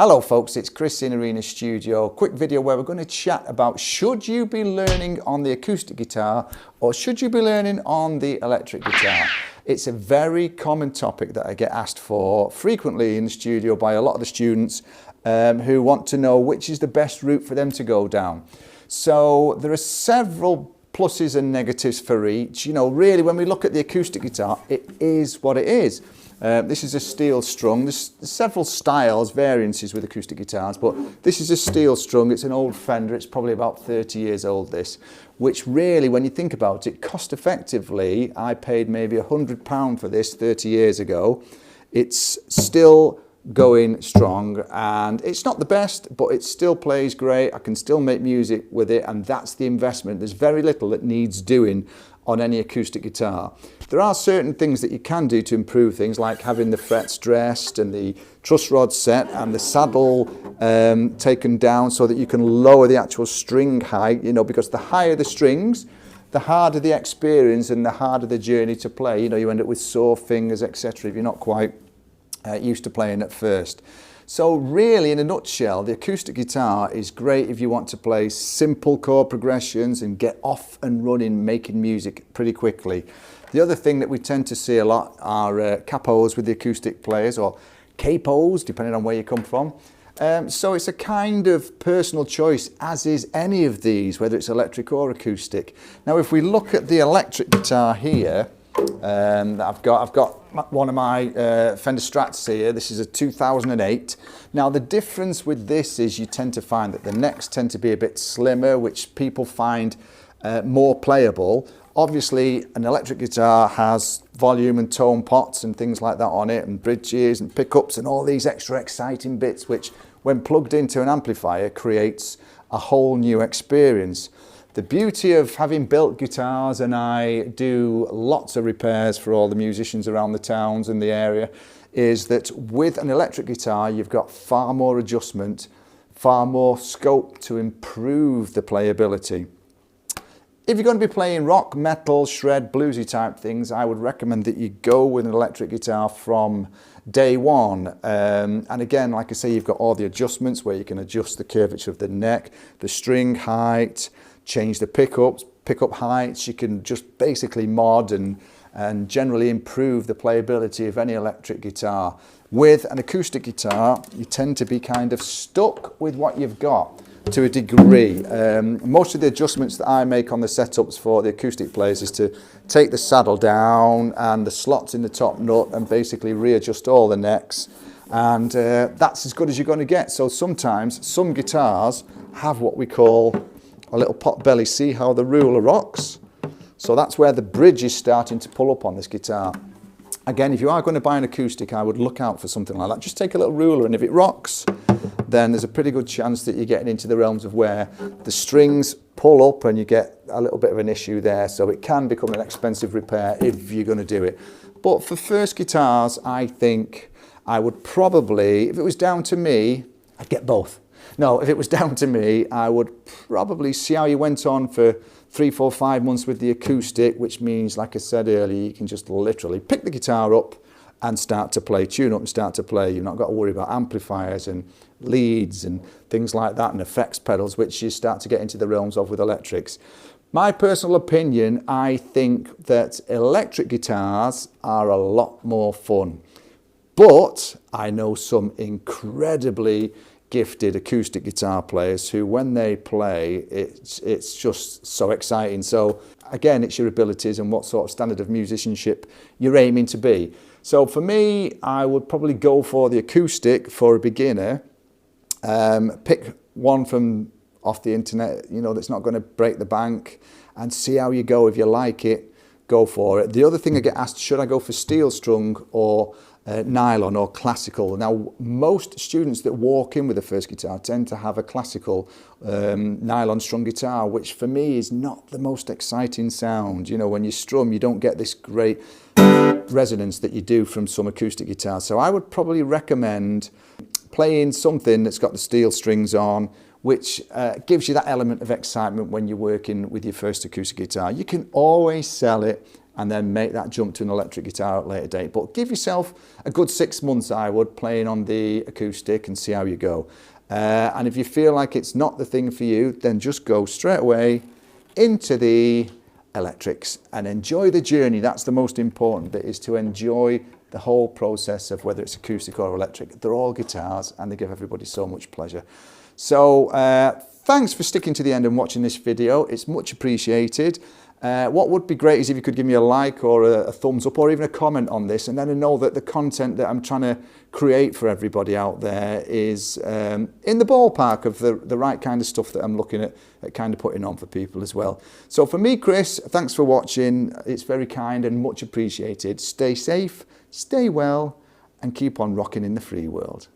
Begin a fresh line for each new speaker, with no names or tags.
Hello folks, it's Chris in Arena Studio. Quick video where we're going to chat about should you be learning on the acoustic guitar or should you be learning on the electric guitar? It's a very common topic that I get asked for frequently in the studio by a lot of the students who want to know which is the best route for them to go down. So there are several pluses and negatives for each. You know, really when we look at the acoustic guitar, it is what it is. This is a steel strung. There's several styles, variances with acoustic guitars, but this is a steel strung. It's an old Fender. It's probably about 30 years old, this, which really, when you think about it, cost effectively, I paid maybe £100 for this 30 years ago. It's still going strong and it's not the best, but it still plays great. I can still make music with it, and that's the investment. There's very little that needs doing on any acoustic guitar. There are certain things that you can do to improve things, like having the frets dressed and the truss rod set and the saddle taken down so that you can lower the actual string height, you know, because the higher the strings, the harder the experience and the harder the journey to play. You know, you end up with sore fingers, etc. if you're not quite used to playing at first. So really, in a nutshell, the acoustic guitar is great if you want to play simple chord progressions and get off and running making music pretty quickly. The other thing that we tend to see a lot are capos with the acoustic players, or capos, depending on where you come from. So it's a kind of personal choice, as is any of these, whether it's electric or acoustic. Now, if we look at the electric guitar here, I've got one of my Fender Strats here. This is a 2008. Now the difference with this is you tend to find that the necks tend to be a bit slimmer, which people find more playable. Obviously an electric guitar has volume and tone pots and things like that on it, and bridges and pickups and all these extra exciting bits, which when plugged into an amplifier creates a whole new experience. The beauty of having built guitars, and I do lots of repairs for all the musicians around the towns and the area, is that with an electric guitar you've got far more adjustment, far more scope to improve the playability. If you're going to be playing rock, metal, shred, bluesy type things, I would recommend that you go with an electric guitar from day one. And again, like I say, you've got all the adjustments where you can adjust the curvature of the neck, the string height, change the pickups, pickup heights. You can just basically mod and generally improve the playability of any electric guitar. With an acoustic guitar, you tend to be kind of stuck with what you've got to a degree. Most of the adjustments that I make on the setups for the acoustic players is to take the saddle down and the slots in the top nut and basically readjust all the necks, and that's as good as you're going to get. So sometimes some guitars have what we call a little pot belly. See how the ruler rocks? So that's where the bridge is starting to pull up on this guitar. Again, if you are going to buy an acoustic, I would look out for something like that. Just take a little ruler, and if it rocks, then there's a pretty good chance that you're getting into the realms of where the strings pull up and you get a little bit of an issue there. So it can become an expensive repair if you're going to do it. But for first guitars, I think I would probably, if it was down to me, I'd get both. No, if it was down to me, I would probably see how you went on for 3, 4, 5 months with the acoustic, which means, like I said earlier, you can just literally pick the guitar up and start to play, tune up and start to play. You've not got to worry about amplifiers and leads and things like that, and effects pedals, which you start to get into the realms of with electrics. My personal opinion, I think that electric guitars are a lot more fun. But I know some incredibly gifted acoustic guitar players who, when they play, it's just so exciting. So again, it's your abilities and what sort of standard of musicianship you're aiming to be. So for me, I would probably go for the acoustic for a beginner. Pick one from off the internet, you know, that's not going to break the bank, and see how you go. If you like it, go for it. The other thing I get asked, should I go for steel strung or nylon or classical? Now, most students that walk in with a first guitar tend to have a classical nylon strung guitar, which for me is not the most exciting sound. You know, when you strum, you don't get this great resonance that you do from some acoustic guitars. So I would probably recommend playing something that's got the steel strings on, which gives you that element of excitement when you're working with your first acoustic guitar. You can always sell it and then make that jump to an electric guitar at a later date. But give yourself a good 6 months, I would, playing on the acoustic and see how you go. And if you feel like it's not the thing for you, then just go straight away into the electrics and enjoy the journey. That's the most important bit, is to enjoy the whole process of whether it's acoustic or electric. They're all guitars and they give everybody so much pleasure. So thanks for sticking to the end and watching this video. It's much appreciated. What would be great is if you could give me a like or a thumbs up or even a comment on this, and then I know that the content that I'm trying to create for everybody out there is in the ballpark of the right kind of stuff that I'm looking at kind of putting on for people as well. So for me, Chris, thanks for watching. It's very kind and much appreciated. Stay safe, stay well, and keep on rocking in the free world.